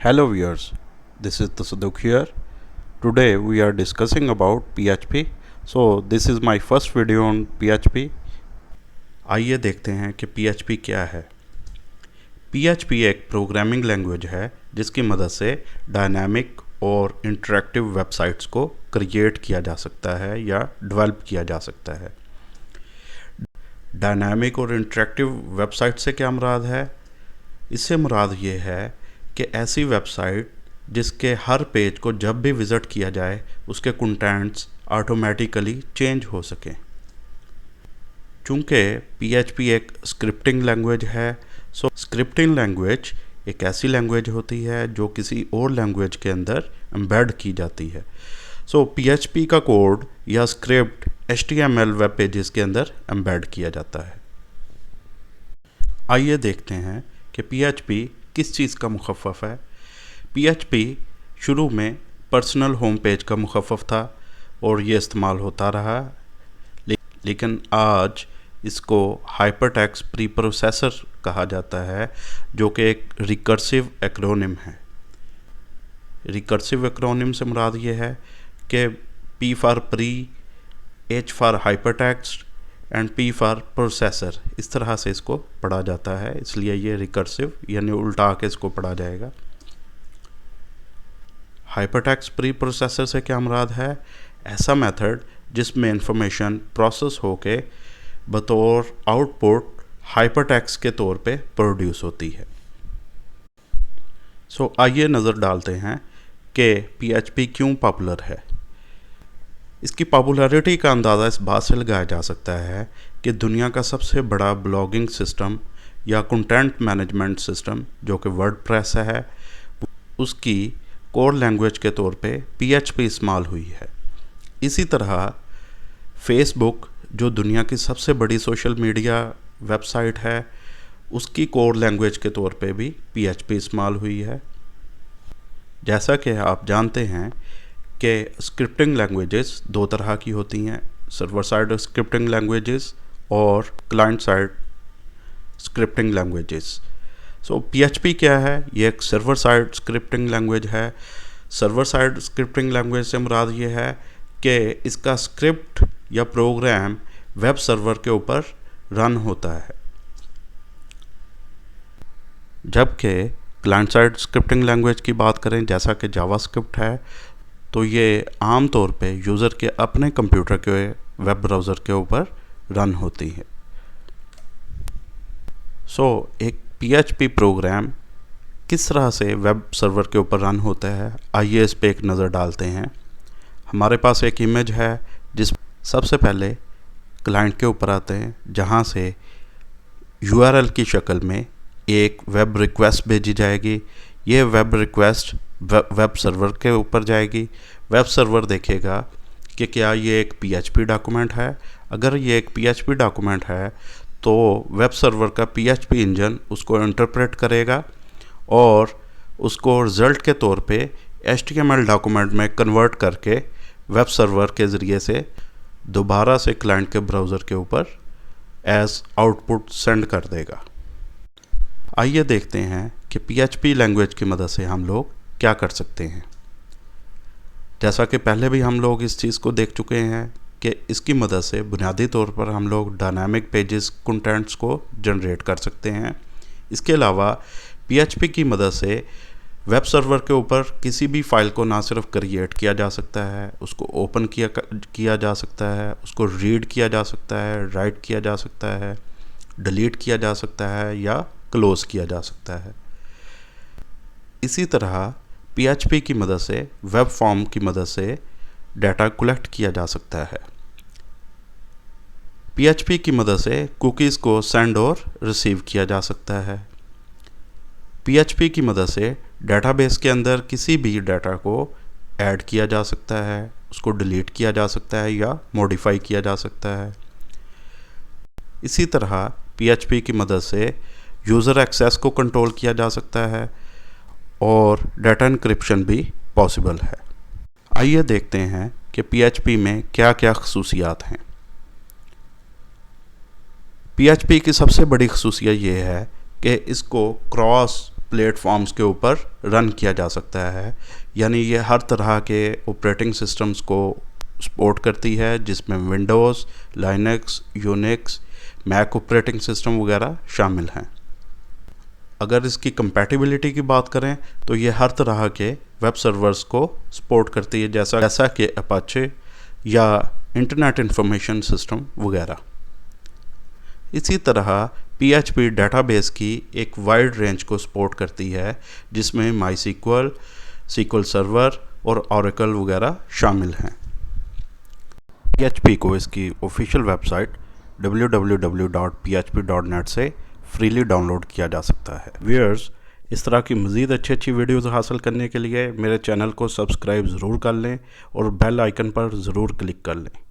Hello viewers, this is Tasuduk here. Today we are discussing about PHP. So this is my first video on PHP. आइए देखते हैं कि PHP क्या है। PHP एक programming language है जिसकी मदद से डायनामिक और इंटरेक्टिव वेबसाइट्स को क्रिएट किया जा सकता है या डेवलप किया जा सकता है। डायनामिक और इंटरेक्टिव वेबसाइट से क्या मुराद है? इससे मुराद ये है कि ऐसी वेबसाइट जिसके हर पेज को जब भी विज़िट किया जाए उसके कंटेंट्स ऑटोमेटिकली चेंज हो सकें। चूँकि PHP एक स्क्रिप्टिंग लैंग्वेज है, सो स्क्रिप्टिंग लैंग्वेज एक ऐसी लैंग्वेज होती है जो किसी और लैंग्वेज के अंदर एम्बेड की जाती है। सो PHP का कोड या स्क्रिप्ट HTML वेब पेजेस के अंदर एम्बेड किया जाता है। आइए देखते हैं कि PHP किस चीज़ का मुखफ़फ़ है। PHP शुरू में पर्सनल होम पेज का मुखफ़फ़ था और ये इस्तेमाल होता रहा, लेकिन आज इसको हाइपरटेक्स्ट प्री प्रोसेसर कहा जाता है, जो कि एक रिकर्सिव एक्रोनिम है। रिकर्सिव एक्रोनिम से मुराद ये है कि P for pre, H for hypertext and P for processor, इस तरह से इसको पढ़ा जाता है, इसलिए ये रिकर्सिव यानी उल्टा के इसको पढ़ा जाएगा। हाइपरटेक्स्ट प्री प्रोसेसर से क्या मुराद है? ऐसा मेथड जिसमें इंफॉर्मेशन प्रोसेस होके बतौर आउटपुट हाइपरटेक्स्ट के तौर पे प्रोड्यूस होती है। सो आइए नज़र डालते हैं कि PHP क्यों पॉपुलर है। इसकी पॉपुलैरिटी का अंदाज़ा इस बात से लगाया जा सकता है कि दुनिया का सबसे बड़ा ब्लॉगिंग सिस्टम या कंटेंट मैनेजमेंट सिस्टम जो कि वर्डप्रेस है, उसकी कोर लैंग्वेज के तौर पे PHP इस्तेमाल हुई है। इसी तरह फेसबुक जो दुनिया की सबसे बड़ी सोशल मीडिया वेबसाइट है, उसकी कोर लैंग्वेज के तौर पे भी PHP इस्तेमाल हुई है। जैसा कि आप जानते हैं कि स्क्रिप्टिंग लैंग्वेजेस दो तरह की होती हैं, सर्वर साइड स्क्रिप्टिंग लैंग्वेजेस और क्लाइंट साइड स्क्रिप्टिंग लैंग्वेजेस। सो PHP क्या है? ये एक सर्वर साइड स्क्रिप्टिंग लैंग्वेज है। सर्वर साइड स्क्रिप्टिंग लैंग्वेज से मुराद ये है कि इसका स्क्रिप्ट या प्रोग्राम वेब सर्वर के ऊपर रन होता है, जबकि क्लाइंट साइड स्क्रिप्टिंग लैंग्वेज की बात करें जैसा कि जावास्क्रिप्ट है, तो ये आम तौर पे यूज़र के अपने कंप्यूटर के वेब ब्राउज़र के ऊपर रन होती है। सो एक PHP प्रोग्राम किस तरह से वेब सर्वर के ऊपर रन होता है, आइए इस पे एक नज़र डालते हैं। हमारे पास एक इमेज है जिस सबसे पहले क्लाइंट के ऊपर आते हैं, जहाँ से URL की शक्ल में एक वेब रिक्वेस्ट भेजी जाएगी। ये वेब रिक्वेस्ट वेब सर्वर के ऊपर जाएगी। वेब सर्वर देखेगा कि क्या ये एक PHP डॉक्यूमेंट है। अगर ये एक PHP डॉक्यूमेंट है तो वेब सर्वर का PHP इंजन उसको इंटरप्रेट करेगा और उसको रिज़ल्ट के तौर पे HTML डॉक्यूमेंट में कन्वर्ट करके वेब सर्वर के ज़रिए से दोबारा से क्लाइंट के ब्राउज़र के ऊपर एज आउटपुट सेंड कर देगा। आइए देखते हैं कि PHP लैंग्वेज की मदद से हम लोग क्या कर सकते हैं। जैसा कि पहले भी हम लोग इस चीज़ को देख चुके हैं कि इसकी मदद से बुनियादी तौर पर हम लोग डायनामिक पेजेस कंटेंट्स को जनरेट कर सकते हैं। इसके अलावा PHP की मदद से वेब सर्वर के ऊपर किसी भी फाइल को ना सिर्फ क्रिएट किया जा सकता है, उसको ओपन किया जा सकता है, उसको रीड किया जा सकता है, राइट किया जा सकता है, डिलीट किया जा सकता है या क्लोज किया जा सकता है। इसी तरह PHP की मदद से वेब फॉर्म की मदद से डाटा कलेक्ट किया जा सकता है। PHP की मदद से कुकीज़ को सेंड और रिसीव किया जा सकता है। PHP की मदद से डेटाबेस के अंदर किसी भी डाटा को ऐड किया जा सकता है, उसको डिलीट किया जा सकता है या मॉडिफाई किया जा सकता है। इसी तरह PHP की मदद से यूज़र एक्सेस को कंट्रोल किया जा सकता है और डाटा इंक्रिप्शन भी पॉसिबल है। आइए देखते हैं कि PHP में क्या क्या खसूसियात हैं। PHP की सबसे बड़ी खसूसियत ये है कि इसको क्रॉस प्लेटफॉर्म्स के ऊपर रन किया जा सकता है। यानी ये हर तरह के ऑपरेटिंग सिस्टम्स को सपोर्ट करती है, जिसमें Windows, Linux, Unix, Mac operating system वगैरह शामिल हैं। अगर इसकी कंपैटिबिलिटी की बात करें तो ये हर तरह के वेब सर्वर्स को सपोर्ट करती है, जैसा कि अपाचे या इंटरनेट इंफॉर्मेशन सिस्टम वगैरह। इसी तरह PHP डेटाबेस की एक वाइड रेंज को सपोर्ट करती है, जिसमें MySQL, SQL सर्वर और Oracle वगैरह शामिल हैं। PHP को इसकी ऑफिशियल वेबसाइट www.php.net से फ्रीली डाउनलोड किया जा सकता है। व्यूअर्स, इस तरह की मज़ीद अच्छी वीडियोज़ हासिल करने के लिए मेरे चैनल को सब्सक्राइब ज़रूर कर लें और बेल आइकन पर ज़रूर क्लिक कर लें।